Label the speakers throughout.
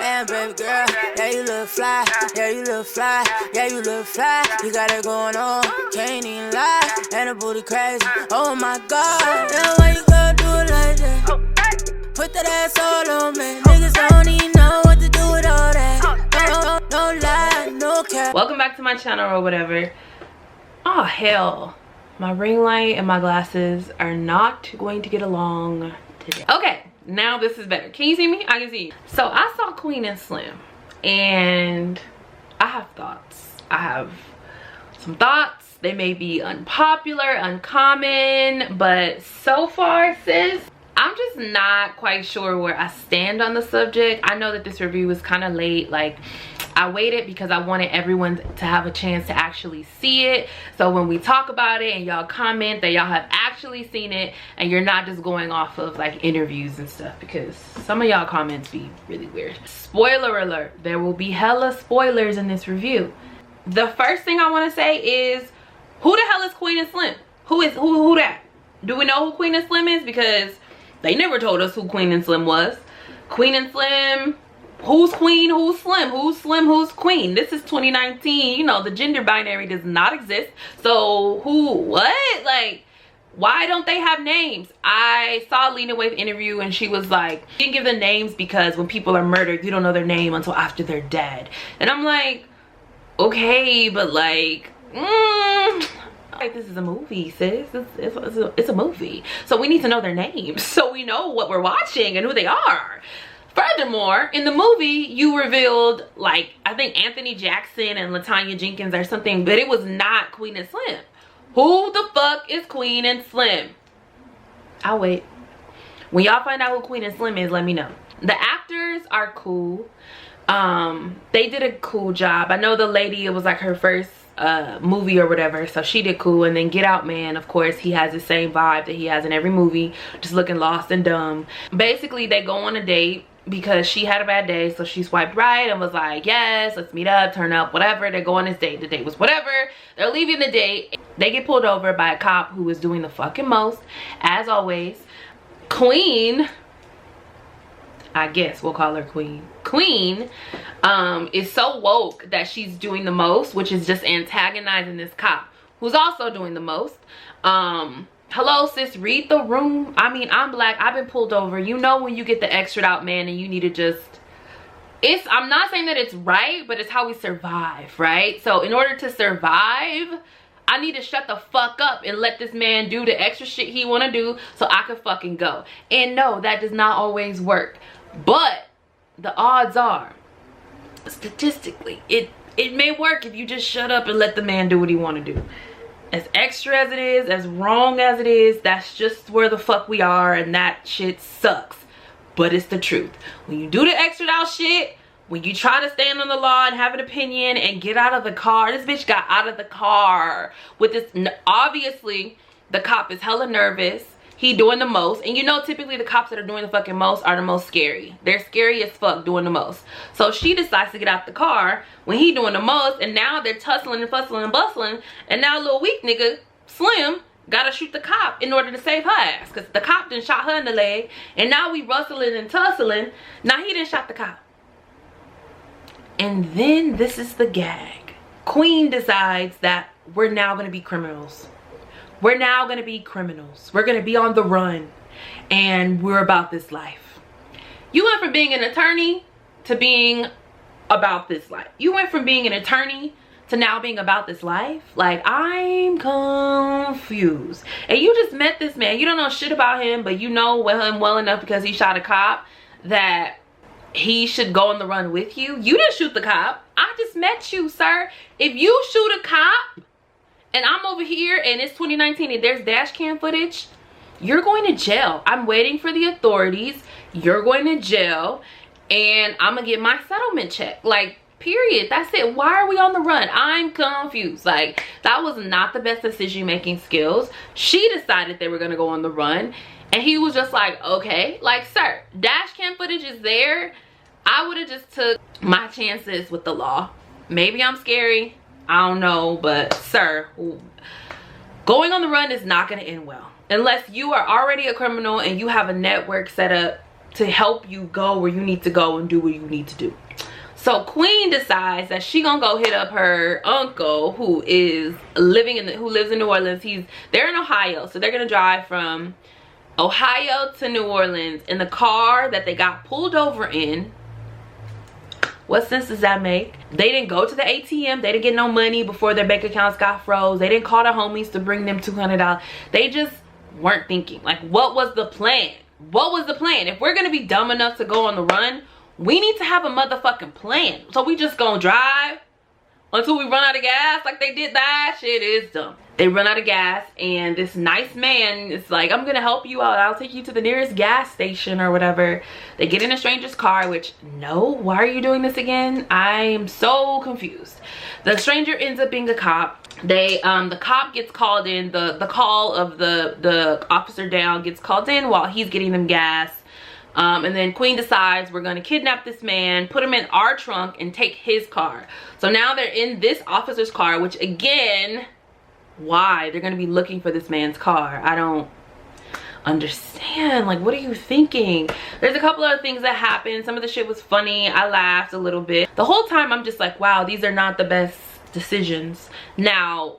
Speaker 1: Damn, baby girl, yeah, you look fly. Yeah, you look fly. Yeah, you look fly. You got it going on, can't even lie. And the booty crazy, oh my God. Yeah, why you gonna do it like that? Put that ass all on me. Niggas don't even know what to do with all that. No lie, no cap.
Speaker 2: Welcome back to my channel or whatever. Oh hell, my ring light and my glasses are not going to get along today. Okay, now this is better. Can you see me? I can see you. So I saw Queen and Slim and I have thoughts. I have some thoughts. They may be unpopular, uncommon, but so far, sis, I'm just not quite sure where I stand on the subject. I know that this review was kind of late. Like, I waited because I wanted everyone to have a chance to actually see it. So when we talk about it and y'all comment that y'all have actually seen it and you're not just going off of like interviews and stuff, because some of y'all comments be really weird. Spoiler alert, there will be hella spoilers in this review. The first thing I want to say is, who the hell is Queen and Slim? Who that? Do we know who Queen and Slim is? Because they never told us who Queen and Slim was. Queen and Slim, who's Queen, who's Slim, who's Slim, who's Queen? This is 2019. You know, the gender binary does not exist. So who, what? Like, why don't they have names? I saw Lena Waithe interview and she was like, you didn't give them names because when people are murdered, you don't know their name until after they're dead. And I'm like, okay, but like, like, this is a movie, sis. It's a movie. So we need to know their names so we know what we're watching and who they are. Furthermore, in the movie, you revealed, like, I think Anthony Jackson and LaTanya Jenkins or something, but it was not Queen and Slim. Who the fuck is Queen and Slim? I'll wait. When y'all find out who Queen and Slim is, let me know. The actors are cool. They did a cool job. I know the lady, it was like her first movie or whatever, so she did cool. And then Get Out Man, of course, he has the same vibe that he has in every movie, just looking lost and dumb. Basically, they go on a date because she had a bad day, so she swiped right and was like, yes, let's meet up, turn up, whatever. They go on this date. The date was whatever. They're leaving the date. They get pulled over by a cop who is doing the fucking most, as always. Queen, I guess we'll call her Queen. Queen is so woke that she's doing the most, which is just antagonizing this cop who's also doing the most. Hello, sis, read the room. I mean, I'm black. I've been pulled over. You know when you get the extra out man and you need to just... I'm not saying that it's right, but it's how we survive, right? So in order to survive, I need to shut the fuck up and let this man do the extra shit he want to do so I can fucking go. And no, that does not always work. But the odds are, statistically, it may work if you just shut up and let the man do what he want to do. As extra as it is, as wrong as it is, that's just where the fuck we are, and that shit sucks. But it's the truth. When you do the extra out shit, when you try to stand on the law and have an opinion and get out of the car, this bitch got out of the car with this. Obviously, the cop is hella nervous. He doing the most, and you know typically the cops that are doing the fucking most are the most scary. They're scary as fuck doing the most. So she decides to get out the car when he doing the most, and now they're tussling and fussling and bustling, and now little weak nigga Slim gotta shoot the cop in order to save her ass, because the cop done shot her in the leg, and now we rustling and tussling. Now he done shot the cop. And then this is the gag. Queen decides that we're now gonna be criminals. We're now gonna be criminals. We're gonna be on the run, and we're about this life. You went from being an attorney to being about this life. You went from being an attorney to now being about this life. Like, I'm confused. And you just met this man. You don't know shit about him, but you know him well enough because he shot a cop that he should go on the run with you. You didn't shoot the cop. I just met you, sir. If you shoot a cop, and I'm over here and it's 2019 and there's dash cam footage, you're going to jail. I'm waiting for the authorities. You're going to jail, and I'm gonna get my settlement check. Like, period. That's it. Why are we on the run? I'm confused. Like, that was not the best decision making skills. She decided they were gonna go on the run, and he was just like, okay. Like, sir, dash cam footage is there. I would have just took my chances with the law. Maybe I'm scary, I don't know, but sir, going on the run is not going to end well unless you are already a criminal and you have a network set up to help you go where you need to go and do what you need to do. So Queen decides that she gonna go hit up her uncle who lives in New Orleans. They're in Ohio, so they're gonna drive from Ohio to New Orleans in the car that they got pulled over in. What sense does that make? They didn't go to the ATM. They didn't get no money before their bank accounts got froze. They didn't call the homies to bring them $200. They just weren't thinking. Like, what was the plan? What was the plan? If we're gonna be dumb enough to go on the run, we need to have a motherfucking plan. So we just gonna drive until we run out of gas like they did? That shit is dumb. They run out of gas and this nice man is like, I'm gonna help you out. I'll take you to the nearest gas station or whatever. They get in a stranger's car, which, no, why are you doing this again? I am so confused. The stranger ends up being a cop. The cop gets called in. The call of the officer down gets called in while he's getting them gas. And then Queen decides, we're gonna kidnap this man, put him in our trunk, and take his car. So now they're in this officer's car, which, again, why? They're gonna be looking for this man's car. I don't understand. Like, what are you thinking? There's a couple other things that happened. Some of the shit was funny. I laughed a little bit. The whole time I'm just like, wow, these are not the best decisions. Now,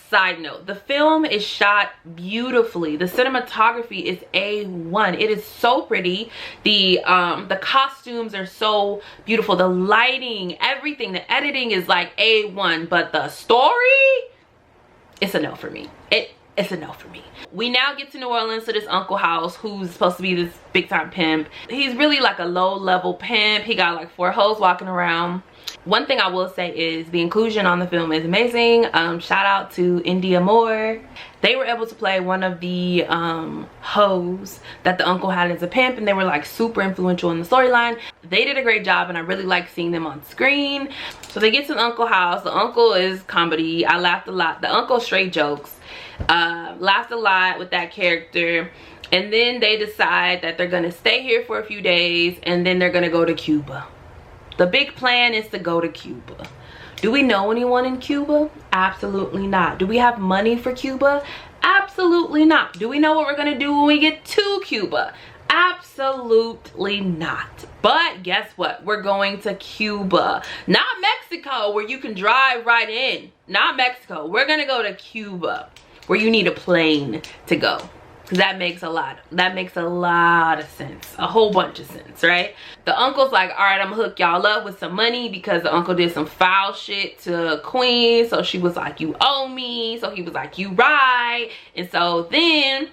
Speaker 2: side note, the film is shot beautifully. The cinematography is A1. It is so pretty. The costumes are so beautiful. The lighting, everything, the editing is like A1. But the story, it's a no for me. It's a no for me. We now get to New Orleans to this Uncle house who's supposed to be this big time pimp. He's really like a low level pimp. He got like 4 hoes walking around. One thing I will say is the inclusion on the film is amazing. Shout out to India Moore. They were able to play one of the hoes that the uncle had as a pimp, and they were like super influential in the storyline. They did a great job, and I really like seeing them on screen. So they get to the Uncle house. The uncle is comedy. I laughed a lot. The uncle straight jokes. Laughed a lot with that character. And then they decide that they're gonna stay here for a few days, and then they're gonna go to Cuba. The big plan is to go to Cuba. Do we know anyone in Cuba? Absolutely not. Do we have money for Cuba? Absolutely not. Do we know what we're gonna do when we get to Cuba? Absolutely not. But guess what? We're going to Cuba. Not Mexico, where you can drive right in. Not Mexico. We're gonna go to Cuba, where you need a plane to go. Because that makes a lot of sense. A whole bunch of sense, right? The uncle's like, all right, I'm gonna hook y'all up with some money, because the uncle did some foul shit to Queen. So she was like, you owe me. So he was like, you right. And so then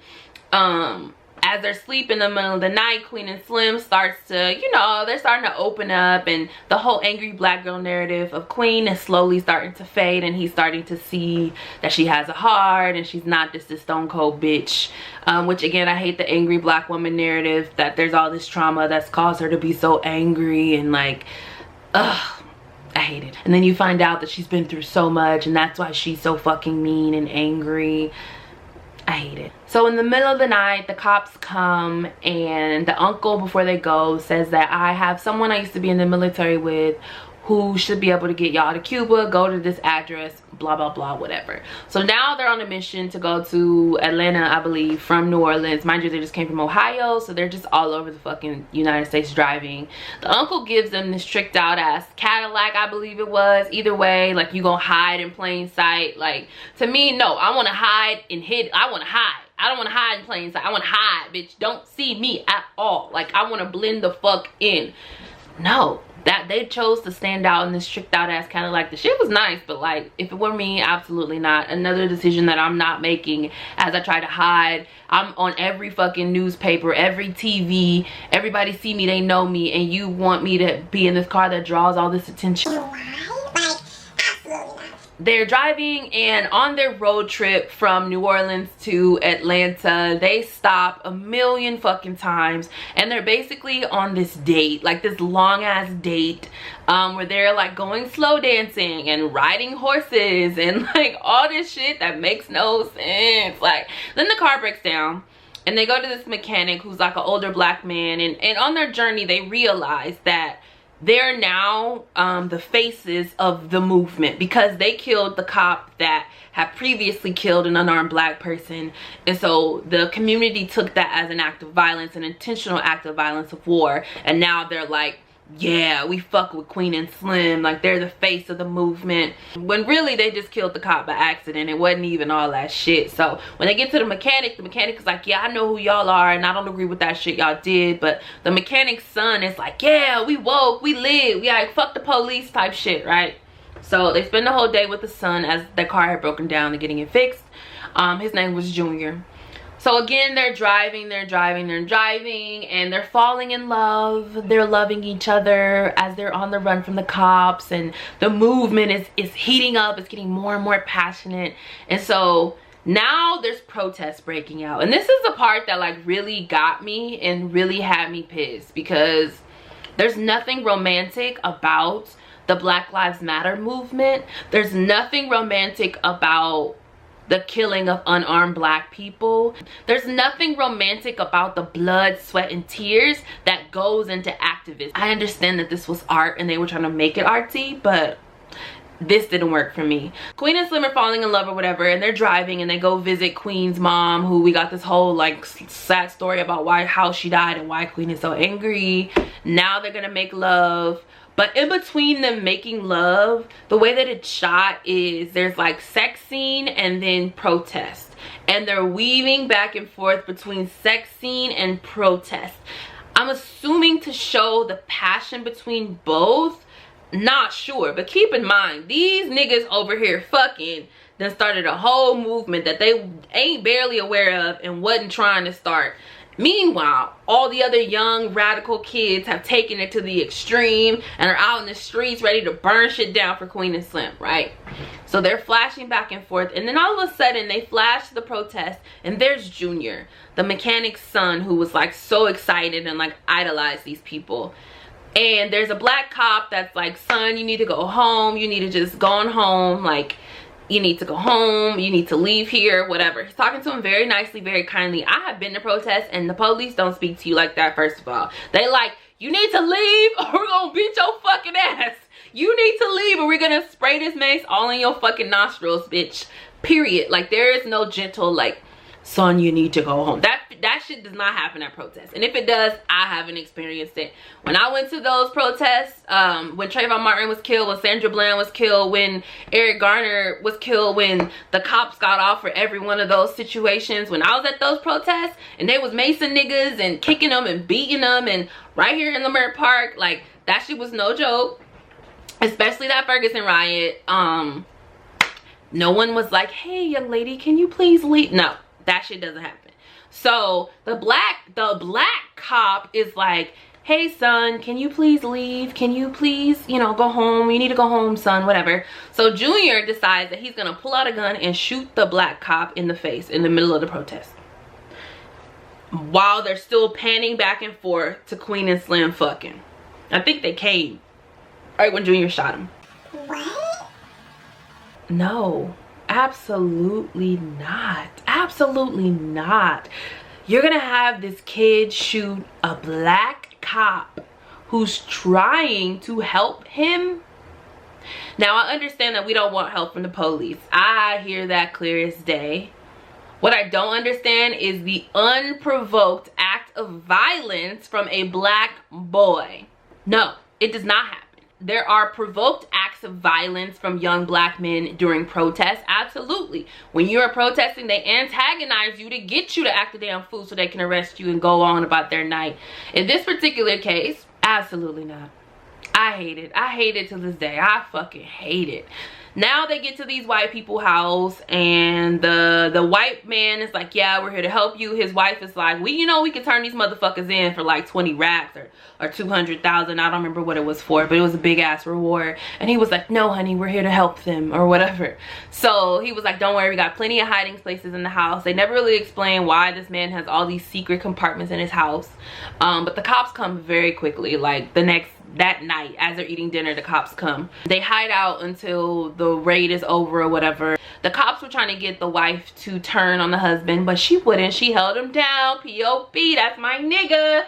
Speaker 2: as they're sleeping in the middle of the night, Queen and Slim starts to, you know, they're starting to open up, and the whole angry black girl narrative of Queen is slowly starting to fade, and he's starting to see that she has a heart and she's not just this stone cold bitch. Which, again, I hate the angry black woman narrative, that there's all this trauma that's caused her to be so angry, and like, ugh, I hate it. And then you find out that she's been through so much, and that's why she's so fucking mean and angry. I hate it. So in the middle of the night, the cops come, and the uncle, before they go, says that I have someone I used to be in the military with who should be able to get y'all to Cuba. Go to this address, blah blah blah, whatever. So now they're on a mission to go to Atlanta, I believe, from New Orleans. Mind you, they just came from Ohio, so they're just all over the fucking United States driving. The uncle gives them this tricked out ass Cadillac, I believe it was. Either way, like, you gonna hide in plain sight. Like, to me, no, I want to hide and hid. I want to hide. I don't want to hide in plain sight. I want to hide, bitch. Don't see me at all. Like, I want to blend the fuck in. No, that they chose to stand out in this tricked out ass Cadillac. The shit was nice, but like, if it were me, absolutely not. Another decision that I'm not making as I try to hide. I'm on every fucking newspaper, every TV. Everybody see me, they know me, and you want me to be in this car that draws all this attention. They're driving, and on their road trip from New Orleans to Atlanta, they stop a million fucking times, and they're basically on this date, like this long ass date, where they're like going slow dancing and riding horses and like all this shit that makes no sense. Like, then the car breaks down, and they go to this mechanic who's like an older black man, and on their journey they realize that they're now the faces of the movement, because they killed the cop that had previously killed an unarmed black person. And so the community took that as an act of violence, an intentional act of violence, of war. And now they're like, yeah, we fuck with Queen and Slim, like they're the face of the movement, when really they just killed the cop by accident. It wasn't even all that shit. So when they get to the mechanic is like, yeah, I know who y'all are and I don't agree with that shit y'all did. But the mechanic's son is like, yeah, we woke, we lit, we like fuck the police type shit, right? So they spend the whole day with the son as their car had broken down and getting it fixed. His name was Junior. So again, they're driving, and they're falling in love. They're loving each other as they're on the run from the cops, and the movement is heating up. It's getting more and more passionate. And so now there's protests breaking out. And this is the part that like really got me and really had me pissed, because there's nothing romantic about the Black Lives Matter movement. There's nothing romantic about the killing of unarmed black people. There's nothing romantic about the blood, sweat, and tears that goes into activism. I understand that this was art and they were trying to make it artsy, but this didn't work for me. Queen and Slim are falling in love or whatever, and they're driving and they go visit Queen's mom, who we got this whole like sad story about how she died and why Queen is so angry. Now they're gonna make love. But in between them making love, the way that it's shot is there's like sex scene and then protest. And they're weaving back and forth between sex scene and protest. I'm assuming to show the passion between both. Not sure. But keep in mind, these niggas over here fucking then started a whole movement that they ain't barely aware of and wasn't trying to start. Meanwhile, all the other young radical kids have taken it to the extreme and are out in the streets ready to burn shit down for Queen and Slim, right? So they're flashing back and forth, and then all of a sudden they flash the protest, and there's Junior, the mechanic's son, who was like so excited and like idolized these people. And there's a black cop that's like, son, you need to go home, you need to just go on home, like you need to go home, you need to leave here, whatever. He's talking to him very nicely, very kindly. I have been to protests and the police don't speak to you like that. First of all, they like, you need to leave or we're gonna beat your fucking ass. You need to leave or we're gonna spray this mace all in your fucking nostrils, bitch. Period. Like, there is no gentle like, son, you need to go home. That shit does not happen at protests. And if it does, I haven't experienced it. When I went to those protests, when Trayvon Martin was killed, when Sandra Bland was killed, when Eric Garner was killed, when the cops got off for every one of those situations, when I was at those protests and they was macing niggas and kicking them and beating them, and right here in Leimert Park, like, that shit was no joke. Especially that Ferguson riot. No one was like, hey young lady, can you please leave? No, that shit doesn't happen. So the black cop is like, hey son, can you please leave? Can you please, you know, go home? You need to go home, son, whatever. So Junior decides that he's gonna pull out a gun and shoot the black cop in the face in the middle of the protest, while they're still panning back and forth to Queen and Slim fucking. I think they came right when Junior shot him.
Speaker 3: What?
Speaker 2: No, absolutely not. Absolutely not. You're gonna have this kid shoot a black cop who's trying to help him. Now, I understand that we don't want help from the police. I hear that clear as day. What I don't understand is the unprovoked act of violence from a black boy. No, it does not happen. There are provoked acts of violence from young black men during protests, absolutely. When you're protesting, they antagonize you to get you to act a damn fool so they can arrest you and go on about their night. In this particular case, absolutely not. I hate it. I hate it to this day. I fucking hate it. Now they get to these white people's house, and the white man is like, yeah, we're here to help you. His wife is like, you know, we could turn these motherfuckers in for like 20 racks or 200,000. I don't remember what it was for, but it was a big ass reward. And he was like, no honey, we're here to help them or whatever. So he was like, don't worry, we got plenty of hiding places in the house. They never really explain why this man has all these secret compartments in his house. But the cops come very quickly, like that night as they're eating dinner. The cops come. They hide out until the raid is over or whatever. The cops were trying to get the wife to turn on the husband, but she wouldn't. She held him down. P.O.P. That's my nigga.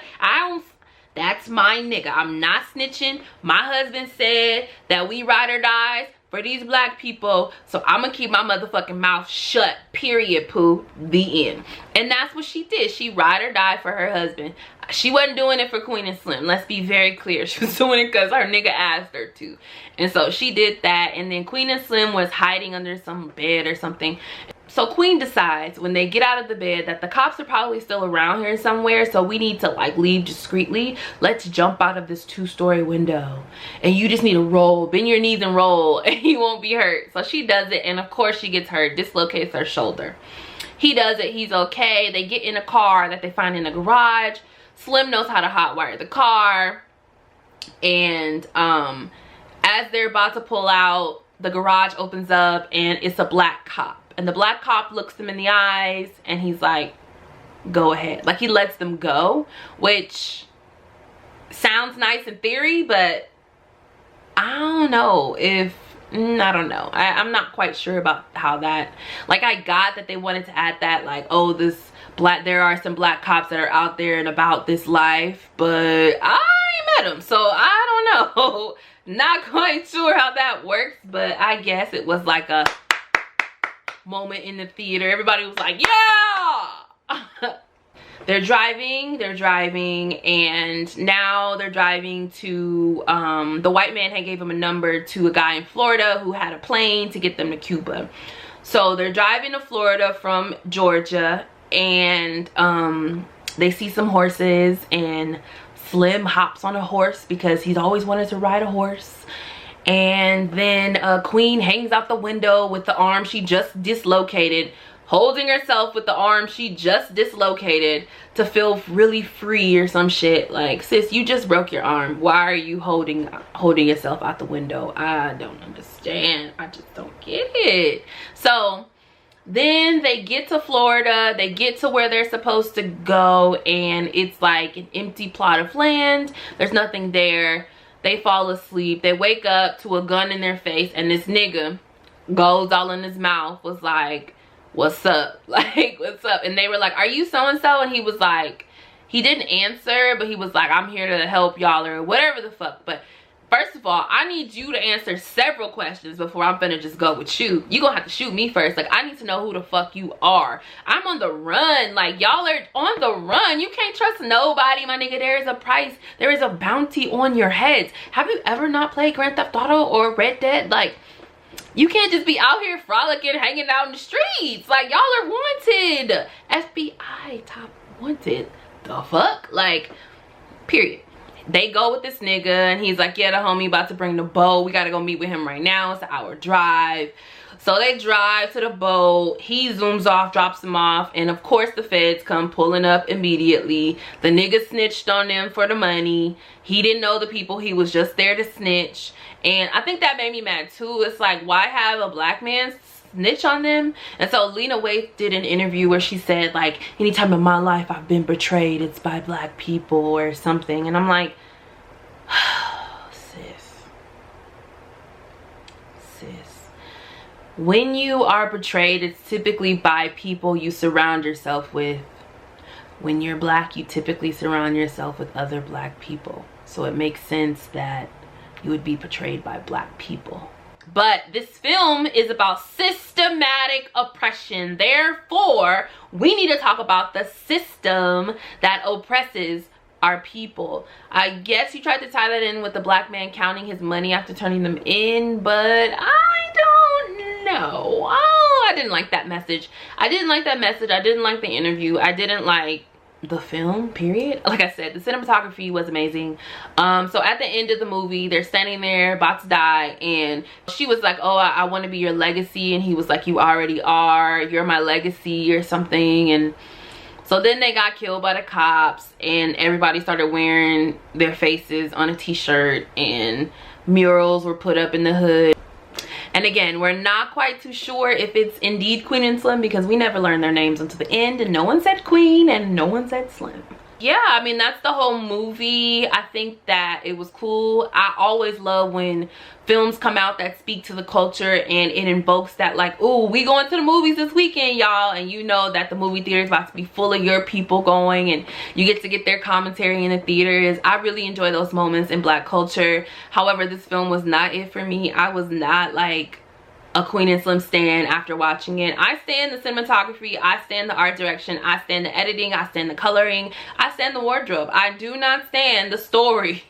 Speaker 2: That's my nigga. I'm not snitching. My husband said that we ride or dies for these black people, so I'm gonna keep my motherfucking mouth shut, period, poo. The end. And that's what she did. She ride or die for her husband. She wasn't doing it for Queen and Slim. Let's be very clear. She was doing it because her nigga asked her to. And so she did that. And then Queen and Slim was hiding under some bed or something. So Queen decides when they get out of the bed that the cops are probably still around here somewhere, so we need to like leave discreetly. Let's jump out of this 2-story window, and you just need to roll, bend your knees and roll, and you won't be hurt. So she does it, and of course she gets hurt, dislocates her shoulder. He does it, he's okay. They get in a car that they find in the garage. Slim knows how to hotwire the car, and as they're about to pull out, the garage opens up and it's a black cop. And the black cop looks them in the eyes and he's like, go ahead. Like, he lets them go, which sounds nice in theory, but I don't know if, I don't know. I'm not quite sure about how that, like, I got that they wanted to add that, like, oh, there are some black cops that are out there and about this life, but I ain't met them, so I don't know. Not quite sure how that works, but I guess it was like a moment in the theater. Everybody was like, yeah. they're driving, and now they're driving to the white man had gave him a number to a guy in Florida who had a plane to get them to Cuba. So they're driving to Florida from Georgia, and they see some horses, and Slim hops on a horse because he's always wanted to ride a horse. And then Queen hangs out the window with the arm she just dislocated, holding herself with the arm she just dislocated to feel really free or some shit. Like, sis, you just broke your arm. Why are you holding yourself out the window? I don't understand. I just don't get it. So then they get to Florida, they get to where they're supposed to go, and it's like an empty plot of land. There's nothing there. They fall asleep. They wake up to a gun in their face, and this nigga goes all in his mouth, was like, what's up? Like, what's up? And they were like, are you so-and-so? And he was like, he didn't answer, but he was like, I'm here to help y'all or whatever the fuck. But first of all, I need you to answer several questions before I'm finna just go with you. You gonna have to shoot me first. Like, I need to know who the fuck you are. I'm on the run. Like, y'all are on the run. You can't trust nobody, my nigga. There is a price. There is a bounty on your heads. Have you ever not played Grand Theft Auto or Red Dead? Like, you can't just be out here frolicking, hanging out in the streets. Like, y'all are wanted. FBI top wanted. The fuck? Like, period. They go with this nigga, and he's like, yeah, the homie about to bring the boat. We gotta go meet with him right now. It's an hour drive. So they drive to the boat. He zooms off, drops him off, and of course the feds come pulling up immediately. The nigga snitched on them for the money. He didn't know the people. He was just there to snitch. And I think that made me mad too. It's like, why have a black man snitch on them? And so Lena Waithe did an interview where she said, like, anytime in my life I've been betrayed, it's by black people or something. And I'm like, sis, when you are betrayed, it's typically by people you surround yourself with. When you're black, you typically surround yourself with other black people, so it makes sense that you would be betrayed by black people. But this film is about systematic oppression. Therefore, we need to talk about the system that oppresses our people. I guess he tried to tie that in with the black man counting his money after turning them in, but I don't know. Oh, I didn't like that message. I didn't like that message. I didn't like the interview. I didn't like the film, period. Like I said, the cinematography was amazing. So at the end of the movie, they're standing there about to die, and she was like, oh, I want to be your legacy, and he was like, you already are. You're my legacy or something. And so then they got killed by the cops, and everybody started wearing their faces on a t-shirt, and murals were put up in the hood. And again, we're not quite too sure if it's indeed Queen and Slim, because we never learned their names until the end, and no one said Queen and no one said Slim. yeah, I mean, that's the whole movie. I think that it was cool. I always love when films come out that speak to the culture and it invokes that, like, oh, we going to the movies this weekend, y'all, and you know that the movie theater is about to be full of your people going, and you get their commentary in the theaters. I really enjoy those moments in Black culture. However, this film was not it for me. I was not like a Queen and Slim stan after watching it. I stand the cinematography, I stand the art direction, I stand the editing, I stand the coloring, I stand the wardrobe. I do not stand the story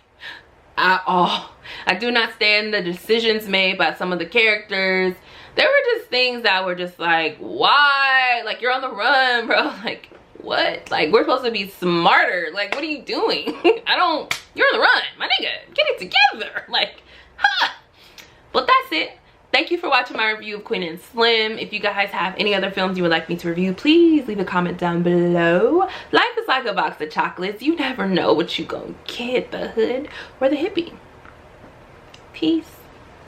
Speaker 2: at all. I do not stand the decisions made by some of the characters. There were just things that were just like, why? Like, you're on the run, bro. Like, what? Like, we're supposed to be smarter. Like, what are you doing? You're on the run, my nigga. Get it together. Like, huh. But that's it. Thank you for watching my review of Queen and Slim. If you guys have any other films you would like me to review, please leave a comment down below. Life is like a box of chocolates. You never know what you gonna get, the hood or the hippie. Peace.